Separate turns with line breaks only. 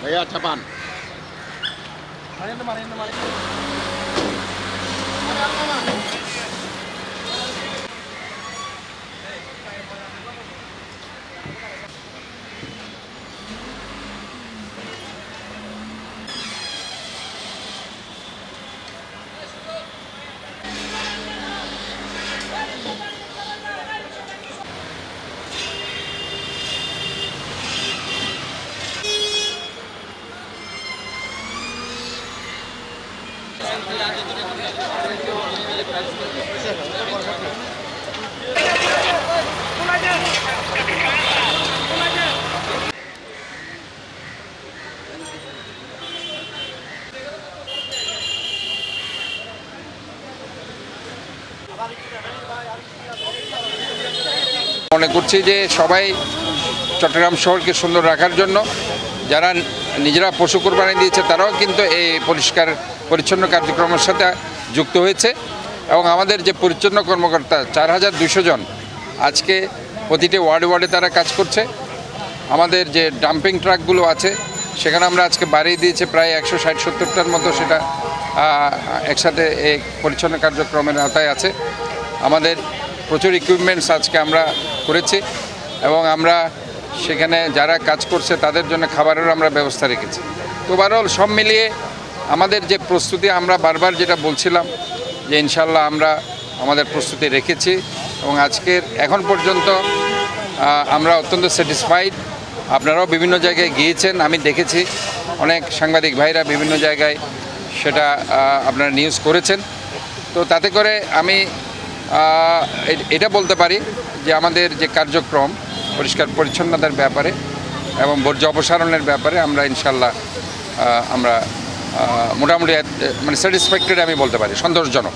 भैया चपान
মনে করছি যে সবাই চট্টগ্রাম শহরকে সুন্দর রাখার জন্য যারা নিজেরা পশু কোরবানি দিয়েছে তারাও কিন্তু এই পরিষ্কার পরিচ্ছন্ন কার্যক্রমের সাথে যুক্ত হয়েছে এবং আমাদের যে পরিচ্ছন্ন কর্মকর্তা 4200 জন আজকে প্রতিটি ওয়ার্ডে ওয়ার্ডে তারা কাজ করছে। আমাদের যে ডাম্পিং ট্রাকগুলো আছে সেখানে আমরা আজকে বাড়িয়ে দিয়েছি প্রায় 160-70টার মতো, সেটা একসাথে এই পরিচ্ছন্ন কার্যক্রমের আওতায় আছে। আমাদের প্রচুর ইকুইপমেন্টস আজকে আমরা করেছি এবং আমরা সেখানে যারা কাজ করছে তাদের জন্য খাবারেরও আমরা ব্যবস্থা রেখেছি। তো ওভারঅল সব মিলিয়ে আমাদের যে প্রস্তুতি, আমরা বারবার যেটা বলছিলাম যে ইনশাল্লাহ আমরা আমাদের প্রস্তুতি রেখেছি এবং আজকের এখন পর্যন্ত আমরা অত্যন্ত স্যাটিসফাইড। আপনারাও বিভিন্ন জায়গায় গিয়েছেন, আমি দেখেছি অনেক সাংবাদিক ভাইরা বিভিন্ন জায়গায় সেটা আপনারা নিউজ করেছেন। তো তাতে করে আমি এটা বলতে পারি যে আমাদের যে কার্যক্রম পরিষ্কার পরিচ্ছন্নতার ব্যাপারে এবং বর্জ্য অপসারণের ব্যাপারে আমরা ইনশাল্লাহ আমরা মোটামুটি মানে স্যাটিসফ্যাক্টরি আমি বলতে পারি, সন্তোষজনক।